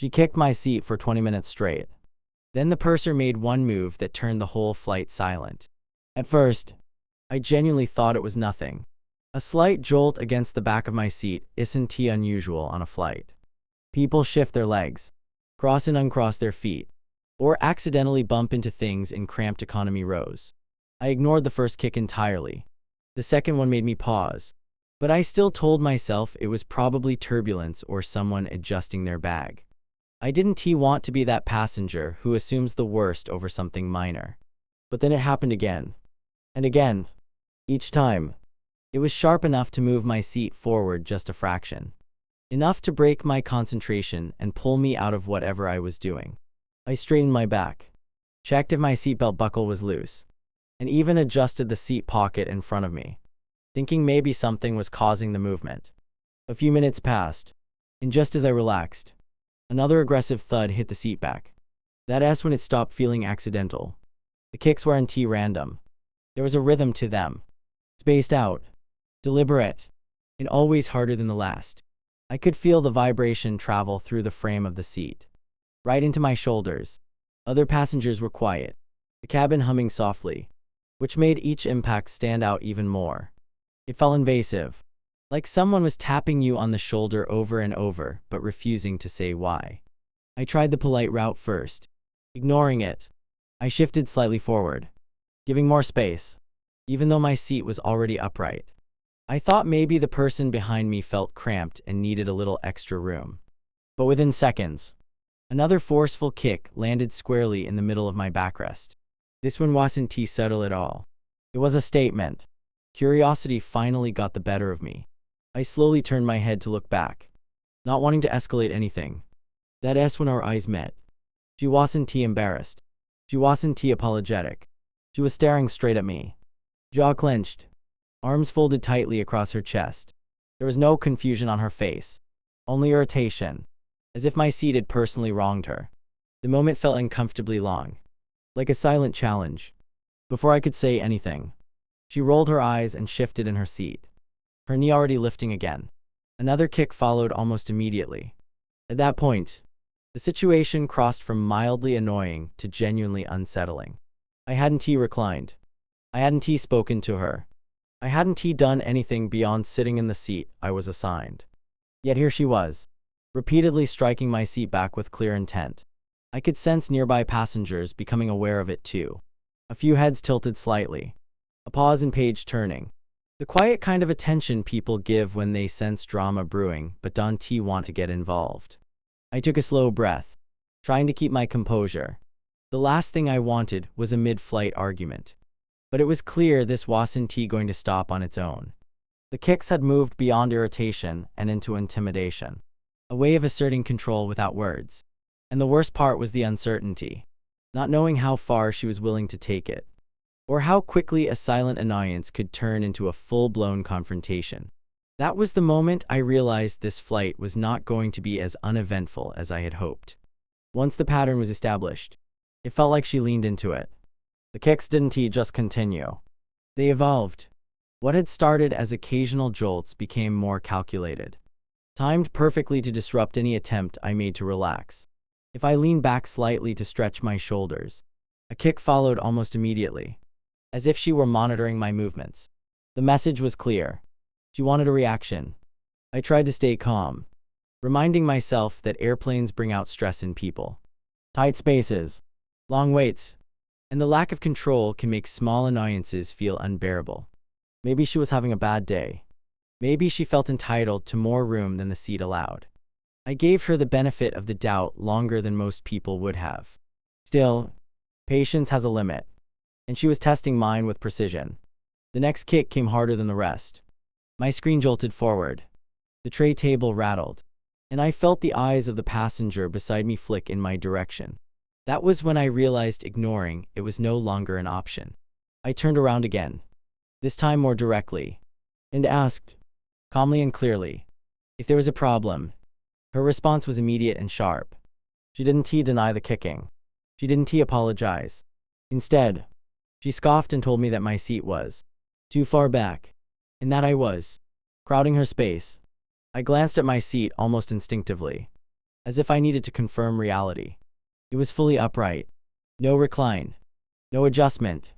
She kicked my seat for 20 minutes straight. Then the purser made one move that turned the whole flight silent. At first, I genuinely thought it was nothing. A slight jolt against the back of my seat isn't unusual on a flight. People shift their legs, cross and uncross their feet, or accidentally bump into things in cramped economy rows. I ignored the first kick entirely. The second one made me pause, but I still told myself it was probably turbulence or someone adjusting their bag. I didn't want to be that passenger who assumes the worst over something minor. But then it happened again. And again. Each time, it was sharp enough to move my seat forward just a fraction. Enough to break my concentration and pull me out of whatever I was doing. I straightened my back, checked if my seatbelt buckle was loose, and even adjusted the seat pocket in front of me, thinking maybe something was causing the movement. A few minutes passed, and just as I relaxed, another aggressive thud hit the seat back. That's when it stopped feeling accidental. The kicks weren't random. There was a rhythm to them. Spaced out, deliberate, and always harder than the last. I could feel the vibration travel through the frame of the seat, right into my shoulders. Other passengers were quiet, the cabin humming softly, which made each impact stand out even more. It felt invasive, like someone was tapping you on the shoulder over and over, but refusing to say why. I tried the polite route first. Ignoring it, I shifted slightly forward, giving more space, even though my seat was already upright. I thought maybe the person behind me felt cramped and needed a little extra room. But within seconds, another forceful kick landed squarely in the middle of my backrest. This one wasn't subtle at all. It was a statement. Curiosity finally got the better of me. I slowly turned my head to look back, not wanting to escalate anything. That's when our eyes met. She wasn't embarrassed. She wasn't apologetic. She was staring straight at me. Jaw clenched, arms folded tightly across her chest. There was no confusion on her face, only irritation, as if my seat had personally wronged her. The moment felt uncomfortably long, like a silent challenge. Before I could say anything, she rolled her eyes and shifted in her seat, her knee already lifting again. Another kick followed almost immediately. At that point, the situation crossed from mildly annoying to genuinely unsettling. I hadn't reclined. I hadn't spoken to her. I hadn't done anything beyond sitting in the seat I was assigned. Yet here she was, repeatedly striking my seat back with clear intent. I could sense nearby passengers becoming aware of it too. A few heads tilted slightly. A pause and page turning. The quiet kind of attention people give when they sense drama brewing but don't want to get involved. I took a slow breath, trying to keep my composure. The last thing I wanted was a mid-flight argument. But it was clear this wasn't going to stop on its own. The kicks had moved beyond irritation and into intimidation, a way of asserting control without words. And the worst part was the uncertainty, not knowing how far she was willing to take it, or how quickly a silent annoyance could turn into a full-blown confrontation. That was the moment I realized this flight was not going to be as uneventful as I had hoped. Once the pattern was established, it felt like she leaned into it. The kicks didn't just continue. They evolved. What had started as occasional jolts became more calculated, timed perfectly to disrupt any attempt I made to relax. If I leaned back slightly to stretch my shoulders, a kick followed almost immediately, as if she were monitoring my movements. The message was clear. She wanted a reaction. I tried to stay calm, reminding myself that airplanes bring out stress in people. Tight spaces, long waits, and the lack of control can make small annoyances feel unbearable. Maybe she was having a bad day. Maybe she felt entitled to more room than the seat allowed. I gave her the benefit of the doubt longer than most people would have. Still, patience has a limit, and she was testing mine with precision. The next kick came harder than the rest. My screen jolted forward. The tray table rattled, and I felt the eyes of the passenger beside me flick in my direction. That was when I realized ignoring it was no longer an option. I turned around again, this time more directly, and asked, calmly and clearly, if there was a problem. Her response was immediate and sharp. She didn't deny the kicking. She didn't apologize. Instead, she scoffed and told me that my seat was too far back, and that I was crowding her space. I glanced at my seat almost instinctively. as if I needed to confirm reality. It was fully upright. No recline. No adjustment.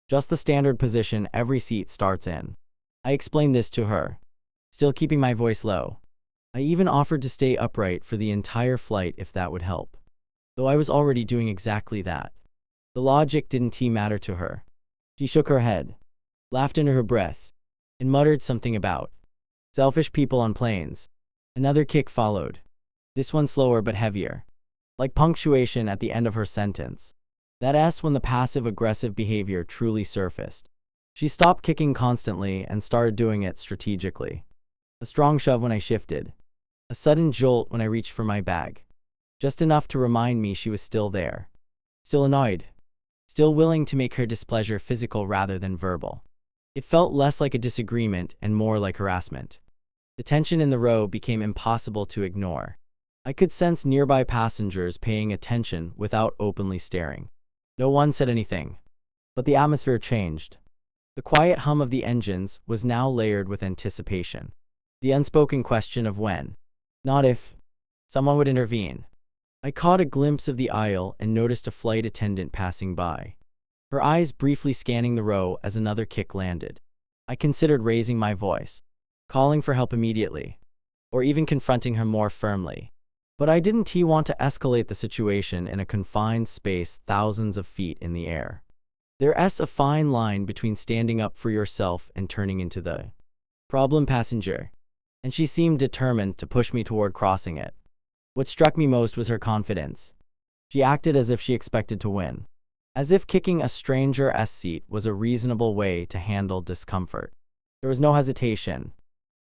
Just the standard position every seat starts in. I explained this to her, still keeping my voice low. I even offered to stay upright for the entire flight if that would help, though I was already doing exactly that. The logic didn't matter to her. She shook her head, laughed under her breath, and muttered something about selfish people on planes. Another kick followed, this one slower but heavier, like punctuation at the end of her sentence. That S when the passive-aggressive behavior truly surfaced. She stopped kicking constantly and started doing it strategically. A strong shove when I shifted. A sudden jolt when I reached for my bag. Just enough to remind me she was still there. Still annoyed. Still willing to make her displeasure physical rather than verbal. It felt less like a disagreement and more like harassment. The tension in the row became impossible to ignore. I could sense nearby passengers paying attention without openly staring. No one said anything, but the atmosphere changed. The quiet hum of the engines was now layered with anticipation. The unspoken question of when, not if, someone would intervene. I caught a glimpse of the aisle and noticed a flight attendant passing by, her eyes briefly scanning the row as another kick landed. I considered raising my voice, calling for help immediately, or even confronting her more firmly. But I didn't want to escalate the situation in a confined space thousands of feet in the air. There's a fine line between standing up for yourself and turning into the problem passenger, and she seemed determined to push me toward crossing it. What struck me most was her confidence. She acted as if she expected to win, as if kicking a stranger's seat was a reasonable way to handle discomfort. There was no hesitation,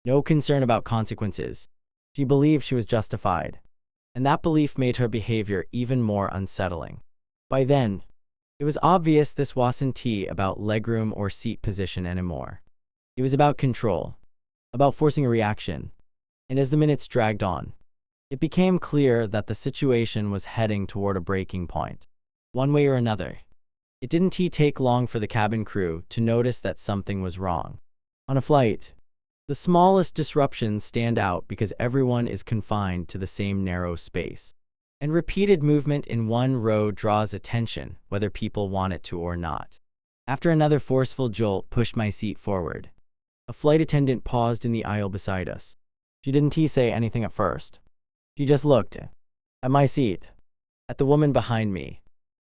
no concern about consequences. She believed she was justified, and that belief made her behavior even more unsettling. By then, it was obvious this wasn't about legroom or seat position anymore. It was about control, about forcing a reaction. And as the minutes dragged on, it became clear that the situation was heading toward a breaking point, one way or another. It didn't take long for the cabin crew to notice that something was wrong. On a flight, the smallest disruptions stand out because everyone is confined to the same narrow space. And repeated movement in one row draws attention, whether people want it to or not. After another forceful jolt pushed my seat forward, a flight attendant paused in the aisle beside us. She didn't say anything at first. She just looked at my seat, at the woman behind me,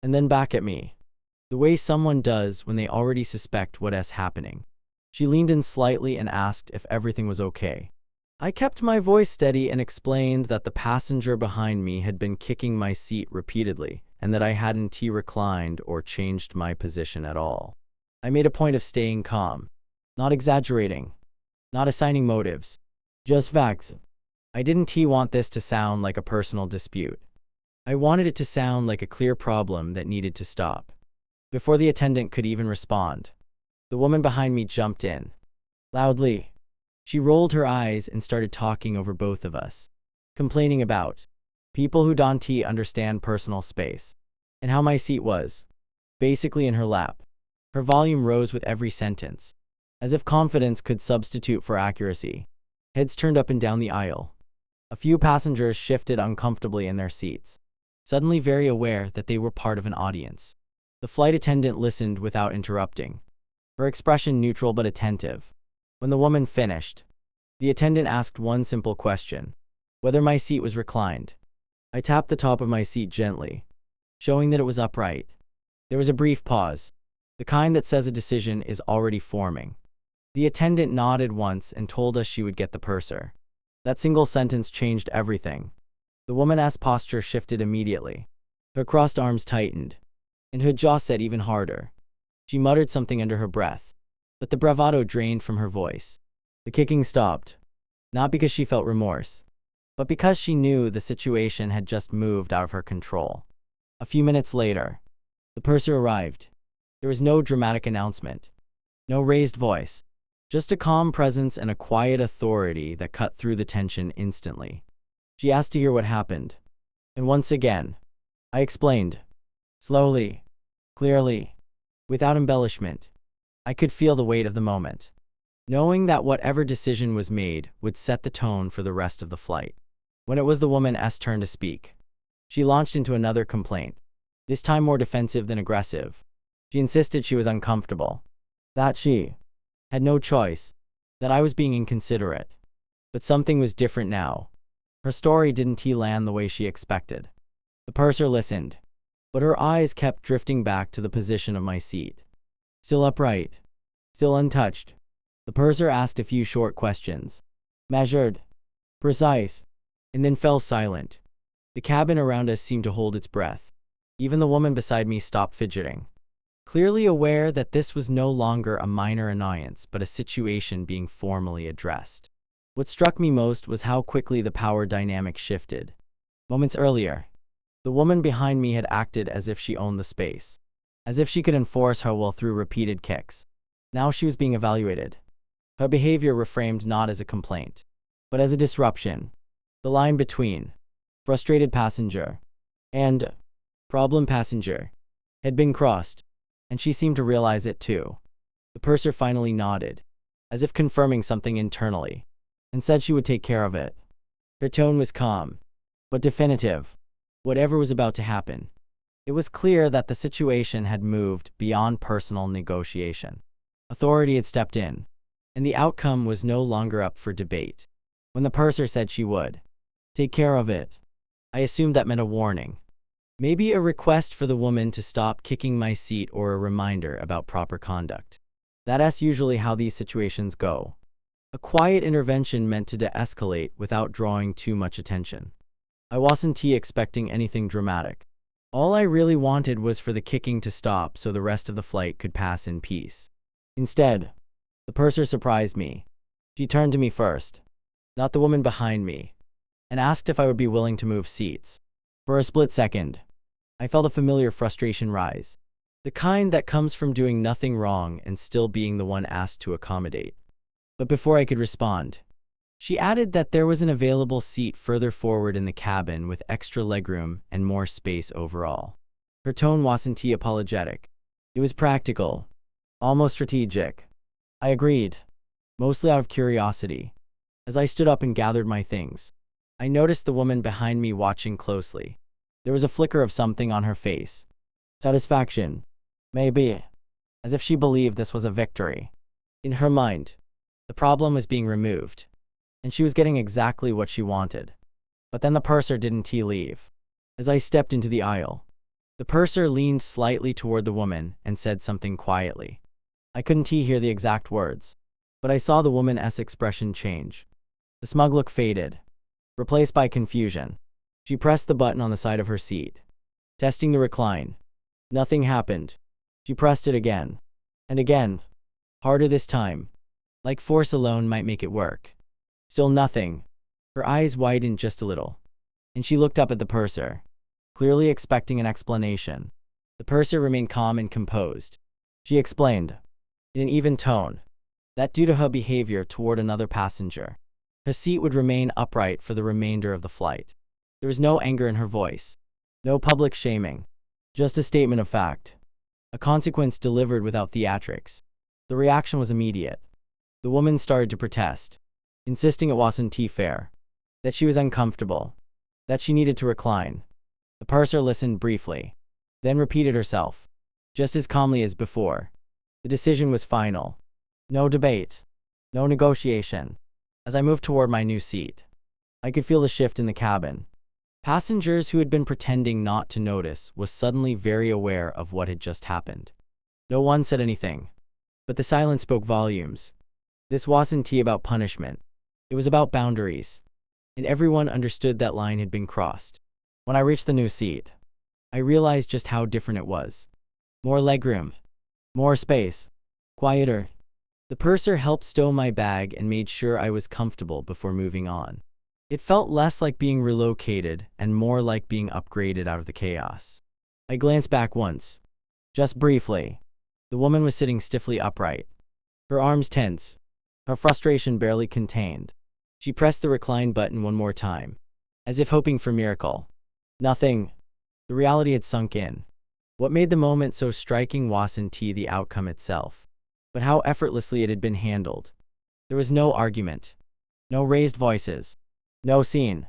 and then back at me, the way someone does when they already suspect what's happening. She leaned in slightly and asked if everything was okay. I kept my voice steady and explained that the passenger behind me had been kicking my seat repeatedly and that I hadn't reclined or changed my position at all. I made a point of staying calm, not exaggerating, not assigning motives, just facts. I didn't want this to sound like a personal dispute. I wanted it to sound like a clear problem that needed to stop. Before the attendant could even respond, the woman behind me jumped in, loudly. She rolled her eyes and started talking over both of us, complaining about people who don't understand personal space, and how my seat was basically in her lap. Her volume rose with every sentence, as if confidence could substitute for accuracy. Heads turned up and down the aisle. A few passengers shifted uncomfortably in their seats, suddenly very aware that they were part of an audience. The flight attendant listened without interrupting, her expression neutral but attentive. When the woman finished, the attendant asked one simple question: whether my seat was reclined. I tapped the top of my seat gently, showing that it was upright. There was a brief pause, the kind that says a decision is already forming. The attendant nodded once and told us she would get the purser. That single sentence changed everything. The woman's posture shifted immediately. Her crossed arms tightened, and her jaw set even harder. She muttered something under her breath, but the bravado drained from her voice. The kicking stopped, not because she felt remorse, but because she knew the situation had just moved out of her control. A few minutes later, the purser arrived. There was no dramatic announcement, no raised voice, just a calm presence and a quiet authority that cut through the tension instantly. She asked to hear what happened, and once again, I explained, slowly, clearly, without embellishment. I could feel the weight of the moment, knowing that whatever decision was made would set the tone for the rest of the flight. When it was the woman's turn to speak, she launched into another complaint, this time more defensive than aggressive. She insisted she was uncomfortable, that she had no choice, that I was being inconsiderate. But something was different now. Her story didn't land the way she expected. The purser listened, but her eyes kept drifting back to the position of my seat. Still upright, still untouched. The purser asked a few short questions, measured, precise, and then fell silent. The cabin around us seemed to hold its breath. Even the woman beside me stopped fidgeting, clearly aware that this was no longer a minor annoyance but a situation being formally addressed. What struck me most was how quickly the power dynamic shifted. Moments earlier, the woman behind me had acted as if she owned the space, as if she could enforce her will through repeated kicks. Now she was being evaluated. Her behavior reframed not as a complaint, but as a disruption. The line between frustrated passenger and problem passenger had been crossed, and she seemed to realize it too. The purser finally nodded, as if confirming something internally, and said she would take care of it. Her tone was calm, but definitive. Whatever was about to happen, it was clear that the situation had moved beyond personal negotiation. Authority had stepped in, and the outcome was no longer up for debate. When the purser said she would take care of it, I assumed that meant a warning. Maybe a request for the woman to stop kicking my seat or a reminder about proper conduct. That's usually how these situations go. A quiet intervention meant to de-escalate without drawing too much attention. I wasn't expecting anything dramatic. All I really wanted was for the kicking to stop so the rest of the flight could pass in peace. Instead, the purser surprised me. She turned to me first, not the woman behind me, and asked if I would be willing to move seats. For a split second, I felt a familiar frustration rise, the kind that comes from doing nothing wrong and still being the one asked to accommodate. But before I could respond, she added that there was an available seat further forward in the cabin with extra legroom and more space overall. Her tone wasn't apologetic. It was practical, almost strategic. I agreed, mostly out of curiosity. As I stood up and gathered my things, I noticed the woman behind me watching closely. There was a flicker of something on her face. Satisfaction, maybe, as if she believed this was a victory. In her mind, the problem was being removed, and she was getting exactly what she wanted. But then the purser didn't leave. As I stepped into the aisle, the purser leaned slightly toward the woman and said something quietly. I couldn't hear the exact words, but I saw the woman's expression change. The smug look faded, replaced by confusion. She pressed the button on the side of her seat, testing the recline. Nothing happened. She pressed it again, and again, harder this time, like force alone might make it work. Still nothing. Her eyes widened just a little, and she looked up at the purser, clearly expecting an explanation. The purser remained calm and composed. She explained, in an even tone, that due to her behavior toward another passenger, her seat would remain upright for the remainder of the flight. There was no anger in her voice, no public shaming, just a statement of fact, a consequence delivered without theatrics. The reaction was immediate. The woman started to protest, insisting it wasn't fair, that she was uncomfortable, that she needed to recline. The purser listened briefly, then repeated herself, just as calmly as before. The decision was final. No debate, no negotiation. As I moved toward my new seat, I could feel the shift in the cabin. Passengers who had been pretending not to notice was suddenly very aware of what had just happened. No one said anything, but the silence spoke volumes. This wasn't about punishment. It was about boundaries, and everyone understood that line had been crossed. When I reached the new seat, I realized just how different it was. More legroom, more space, quieter. The purser helped stow my bag and made sure I was comfortable before moving on. It felt less like being relocated and more like being upgraded out of the chaos. I glanced back once, just briefly. The woman was sitting stiffly upright, her arms tense, her frustration barely contained. She pressed the recline button one more time, as if hoping for a miracle. Nothing. The reality had sunk in. What made the moment so striking wasn't the outcome itself, but how effortlessly it had been handled. There was no argument, no raised voices, no scene,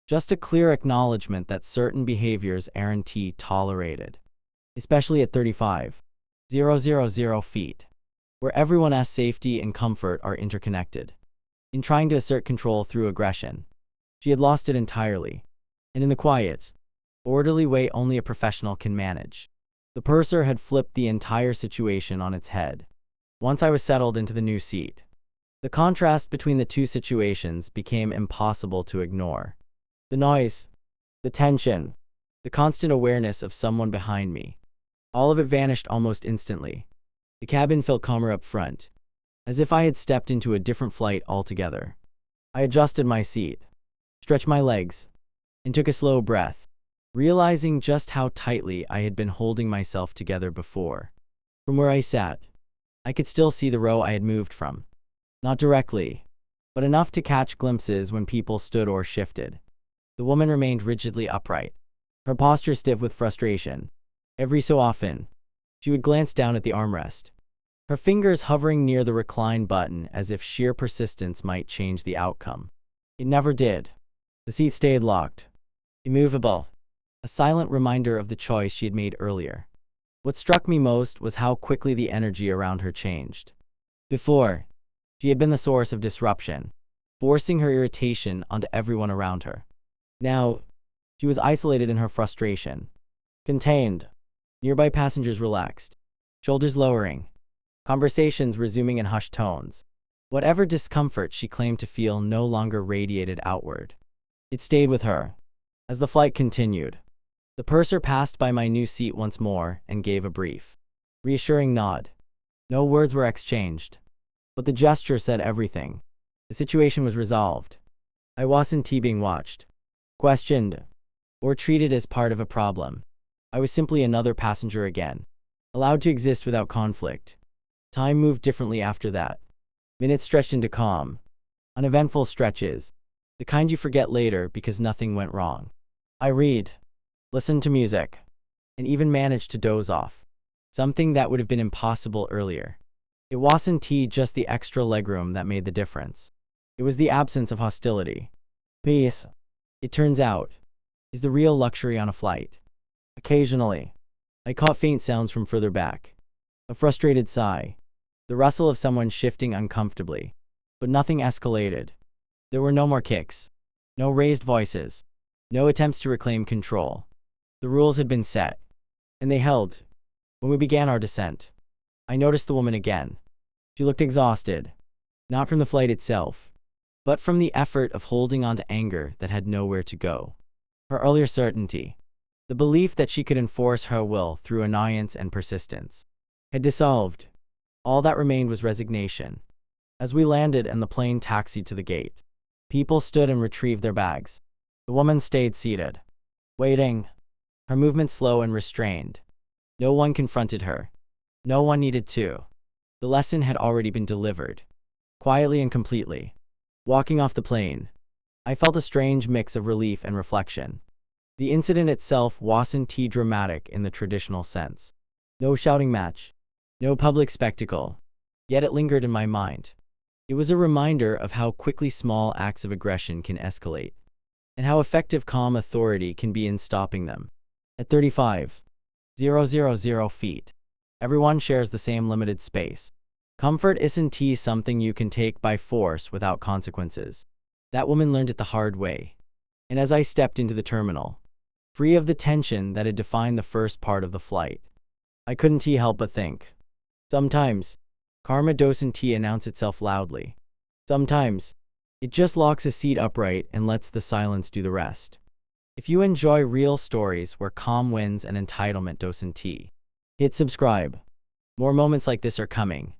Just a clear acknowledgement that certain behaviors aren't tolerated, especially at 35,000 feet, where everyone's safety and comfort are interconnected. In trying to assert control through aggression, she had lost it entirely, and in the quiet, orderly way only a professional can manage. The purser had flipped the entire situation on its head. Once I was settled into the new seat, the contrast between the two situations became impossible to ignore. The noise, the tension, the constant awareness of someone behind me, all of it vanished almost instantly. The cabin felt calmer up front, as if I had stepped into a different flight altogether. I adjusted my seat, stretched my legs, and took a slow breath, realizing just how tightly I had been holding myself together before. From where I sat, I could still see the row I had moved from. Not directly, but enough to catch glimpses when people stood or shifted. The woman remained rigidly upright, her posture stiff with frustration. Every so often, she would glance down at the armrest, her fingers hovering near the recline button as if sheer persistence might change the outcome. It never did. The seat stayed locked, immovable, a silent reminder of the choice she had made earlier. What struck me most was how quickly the energy around her changed. Before, she had been the source of disruption, forcing her irritation onto everyone around her. Now, she was isolated in her frustration, contained. Nearby passengers relaxed, shoulders lowering, conversations resuming in hushed tones. Whatever discomfort she claimed to feel no longer radiated outward. It stayed with her. As the flight continued, the purser passed by my new seat once more and gave a brief, reassuring nod. No words were exchanged, but the gesture said everything. The situation was resolved. I wasn't being watched, questioned, or treated as part of a problem. I was simply another passenger again, allowed to exist without conflict. Time moved differently after that. Minutes stretched into calm, uneventful stretches, the kind you forget later because nothing went wrong. I read, listened to music, and even managed to doze off, something that would have been impossible earlier. It wasn't just the extra legroom that made the difference. It was the absence of hostility. Peace, it turns out, is the real luxury on a flight. Occasionally, I caught faint sounds from further back. A frustrated sigh, the rustle of someone shifting uncomfortably. But nothing escalated. There were no more kicks, no raised voices, no attempts to reclaim control. The rules had been set, and they held. When we began our descent, I noticed the woman again. She looked exhausted, not from the flight itself, but from the effort of holding on to anger that had nowhere to go. Her earlier certainty, the belief that she could enforce her will through annoyance and persistence, had dissolved. All that remained was resignation. As we landed and the plane taxied to the gate, people stood and retrieved their bags. The woman stayed seated, waiting, her movements slow and restrained. No one confronted her. No one needed to. The lesson had already been delivered, quietly and completely. Walking off the plane, I felt a strange mix of relief and reflection. The incident itself wasn't dramatic in the traditional sense. No shouting match, no public spectacle, yet it lingered in my mind. It was a reminder of how quickly small acts of aggression can escalate, and how effective calm authority can be in stopping them. At 35,000 feet, everyone shares the same limited space. Comfort isn't something you can take by force without consequences. That woman learned it the hard way. And as I stepped into the terminal, free of the tension that had defined the first part of the flight, I couldn't help but think. Sometimes, karma doesn't announce itself loudly. Sometimes, it just locks a seat upright and lets the silence do the rest. If you enjoy real stories where calm wins and entitlement doesn't hit subscribe. More moments like this are coming.